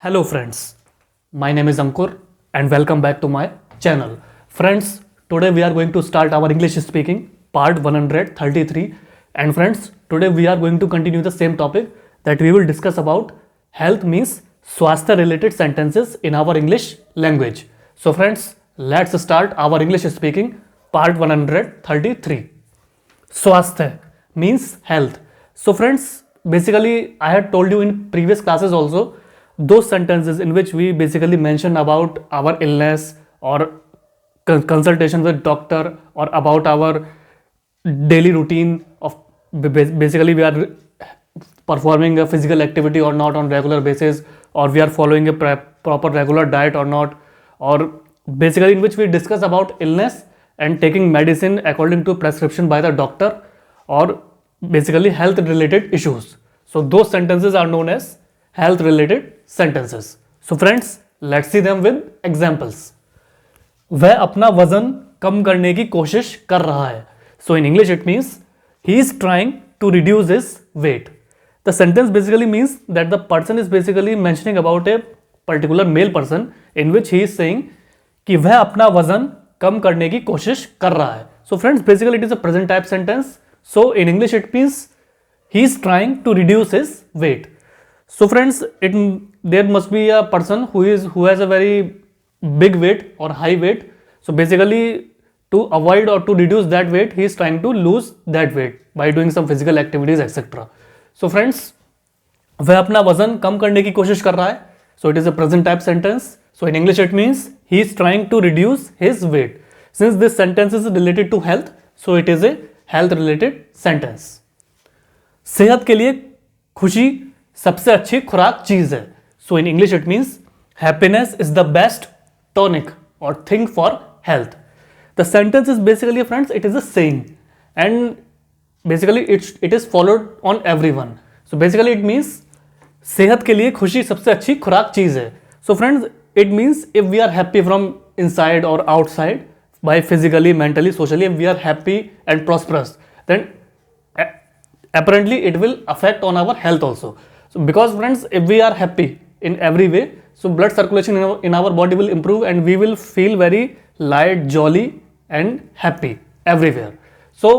Hello friends, my name is Ankur and welcome back to my channel. Friends, today we are going to start our English speaking part 133 and friends, today we are going to continue the same topic that we will discuss about health means swasthya related sentences in our English language. So friends, let's start our English speaking part 133. Swasthya means health. So friends, basically I had told you in previous classes also those sentences in which we basically mention about our illness or consultation with doctor or about our daily routine of basically we are performing a physical activity or not on regular basis, or we are following a proper regular diet or not, or basically in which we discuss about illness and taking medicine according to prescription by the doctor, or basically health related issues. So those sentences are known as health related sentences. So friends, let's see them with examples. वह अपना वजन कम करने की कोशिश कर रहा है. So in English it means he is trying to reduce his weight. The sentence basically means that the person is basically mentioning about a particular male person in which he is saying कि वह अपना वजन कम करने की कोशिश कर रहा है. So friends, basically it is a present type sentence. So in English it means he is trying to reduce his weight. So friends, there must be a person who has a very big weight or high weight. So basically to avoid or to reduce that weight, he is trying to lose that weight by doing some physical activities etc. So friends, वह अपना वजन कम करने की कोशिश कर रहा है. So it is a present type sentence. So in English it means he is trying to reduce his weight. Since this sentence is related to health, so it is a health related sentence. सेहत के लिए खुशी सबसे अच्छी खुराक चीज है. So in English it means happiness is the best tonic और thing for health. The sentence is basically friends it is a saying and basically it is followed on everyone. So basically it means सेहत के लिए खुशी सबसे अच्छी खुराक चीज है. So friends, it means if we are happy from inside और outside by physically, mentally, socially, if we are happy and prosperous, then apparently it will affect on our health also. So because friends, if we are happy in every way, so blood circulation in our body will improve and we will feel very light, jolly and happy everywhere. So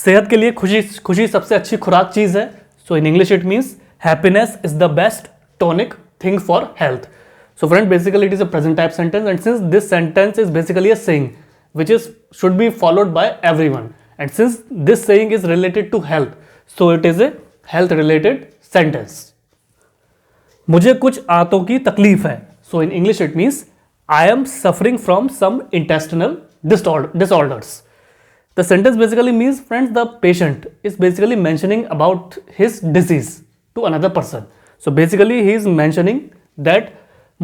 सेहत के लिए खुशी सबसे अच्छी खुराक चीज है. So in English it means happiness is the best tonic thing for health. So friend, basically it is a present type sentence, and since this sentence is basically a saying which should be followed by everyone, and since this saying is related to health, so it is a health related sentence. मुझे कुछ आंतों की तकलीफ है. So in English it means I am suffering from some intestinal disorders. The sentence basically means friends, the patient is basically mentioning about his disease to another person. So basically he is mentioning that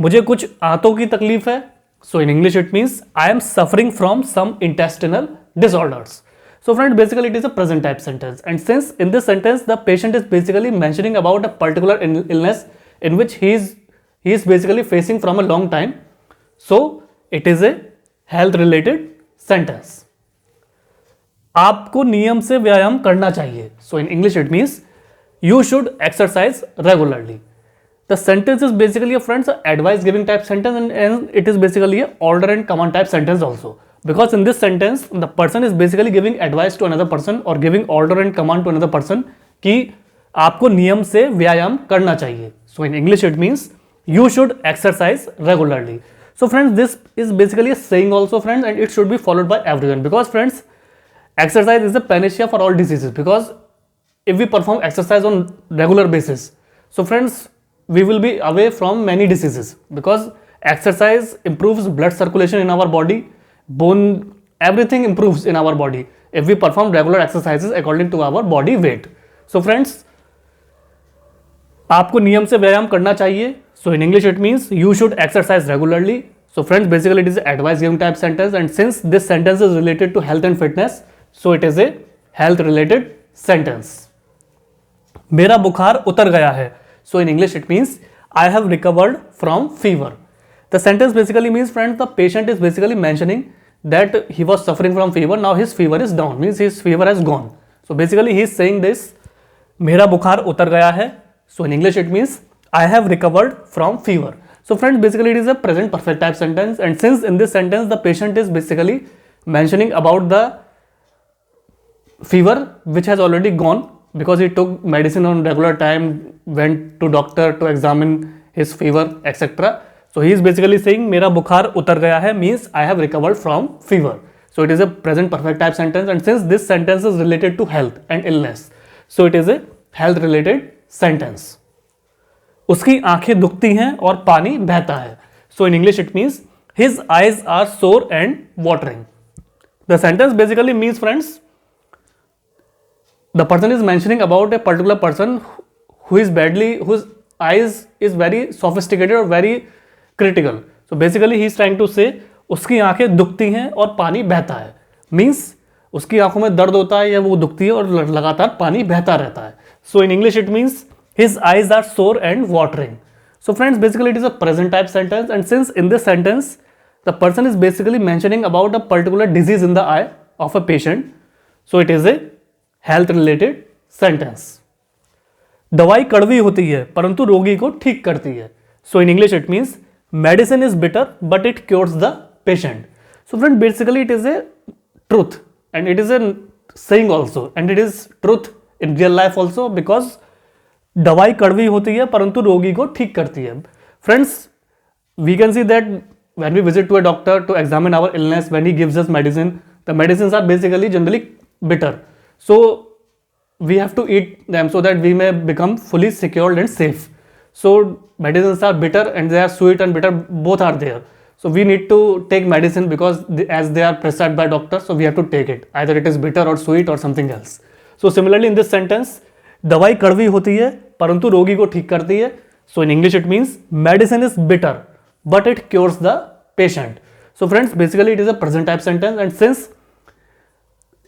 मुझे कुछ आंतों की तकलीफ है. So in English it means I am suffering from some intestinal disorders. So friend, basically it is a present type sentence, and since in this sentence the patient is basically mentioning about a particular illness in which he is basically facing from a long time, so it is a health related sentence. आपको नियम से व्यायाम करना चाहिए. So in English it means you should exercise regularly. The sentence is basically a friends advice giving type sentence, and it is basically a order and command type sentence also, because in this sentence the person is basically giving advice to another person or giving order and command to another person कि आपको नियम से व्यायाम करना चाहिए. So in English it means you should exercise regularly. So friends, this is basically a saying also friends, and it should be followed by everyone, because friends, exercise is a panacea for all diseases, because if we perform exercise on regular basis, so friends, we will be away from many diseases, because exercise improves blood circulation in our body, bone, everything improves in our body if we perform regular exercises according to our body weight. So friends, आपको नियम से व्यायाम करना चाहिए. So in English it means you should exercise regularly. So friends, basically it is advice giving type sentence, and since this sentence is related to health and fitness, so it is a health related sentence. मेरा बुखार उतर गया है. So in English it means I have recovered from fever. The sentence basically means friends, the patient is basically mentioning that he was suffering from fever, now his fever is down, means his fever has gone. So basically he is saying this, मेरा बुखार उतर गया है. So in English it means I have recovered from fever. So friends, basically it is a present perfect type sentence, and since in this sentence the patient is basically mentioning about the fever which has already gone because he took medicine on regular time, went to doctor to examine his fever, etc. So he is basically saying मेरा बुखार उतर गया है means I have recovered from fever. So it is a present perfect type sentence, and since this sentence is related to health and illness, so it is a health related sentence. उसकी आंखें दुखती हैं और पानी बहता है. So in English it means his eyes are sore and watering. The sentence basically means, friends, the person is mentioning about a particular person whose eyes is very sophisticated or very critical. So basically he is trying to say उसकी आंखें दुखती हैं और पानी बहता है. Means उसकी आंखों में दर्द होता है या वो दुखती है और लगातार पानी बहता रहता है. So in English it means his eyes are sore and watering. So friends, basically it is a present type sentence, and since in this sentence the person is basically mentioning about a particular disease in the eye of a patient, so it is a health related sentence. दवाई कड़वी होती है परंतु रोगी को ठीक करती है. So in English it means medicine is bitter but it cures the patient. So friend, basically it is a truth and it is a saying also, and it is truth in real life also, because दवाई कड़वी होती है परंतु रोगी को ठीक करती है. Friends, we can see that when we visit to a doctor to examine our illness, when he gives us medicine, the medicines are basically generally bitter, so we have to eat them so that we may become fully secured and safe. So medicines are bitter and they are sweet and bitter, both are there. So we need to take medicine because as they are prescribed by doctor, so we have to take it. Either it is bitter or sweet or something else. So similarly in this sentence, दवाई कड़वी होती है परंतु रोगी को ठीक करती है. So in English it means medicine is bitter but it cures the patient. So friends, basically it is a present type sentence, and since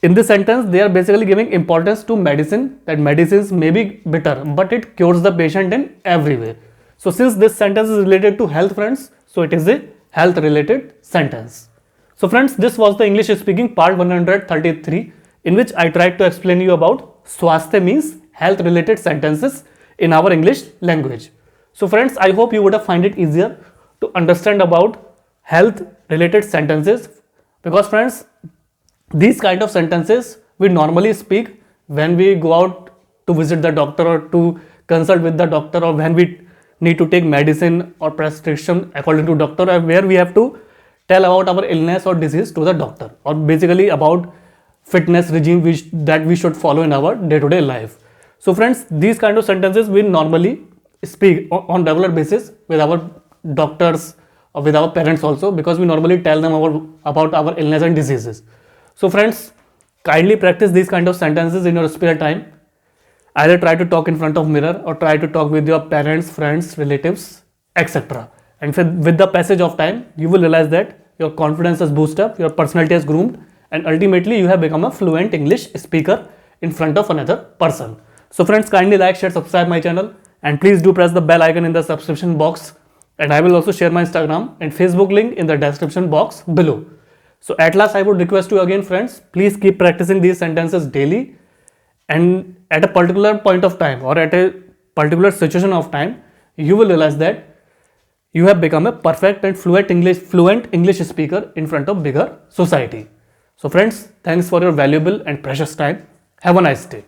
in this sentence they are basically giving importance to medicine, that medicines may be bitter but it cures the patient in every way. So since this sentence is related to health, friends, so it is a health related sentence. So friends, this was the English speaking part 133, in which I tried to explain you about swasthya means health related sentences in our English language. So friends, I hope you would have find it easier to understand about health related sentences, because friends, these kind of sentences we normally speak when we go out to visit the doctor or to consult with the doctor, or when we need to take medicine or prescription according to doctor, or where we have to tell about our illness or disease to the doctor, or basically about fitness regime that we should follow in our day-to-day life. So friends, these kind of sentences we normally speak on regular basis with our doctors or with our parents also, because we normally tell them about our illness and diseases. So friends, kindly practice these kind of sentences in your spare time. Either try to talk in front of mirror or try to talk with your parents, friends, relatives, etc. And with the passage of time, you will realize that your confidence has boosted up, your personality has groomed, and ultimately you have become a fluent English speaker in front of another person. So friends, kindly like, share, subscribe my channel, and please do press the bell icon in the subscription box, and I will also share my Instagram and Facebook link in the description box below. So at last, I would request you again, friends, please keep practicing these sentences daily, and at a particular point of time or at a particular situation of time, you will realize that you have become a perfect and fluent English speaker in front of bigger society. So friends, thanks for your valuable and precious time. Have a nice day.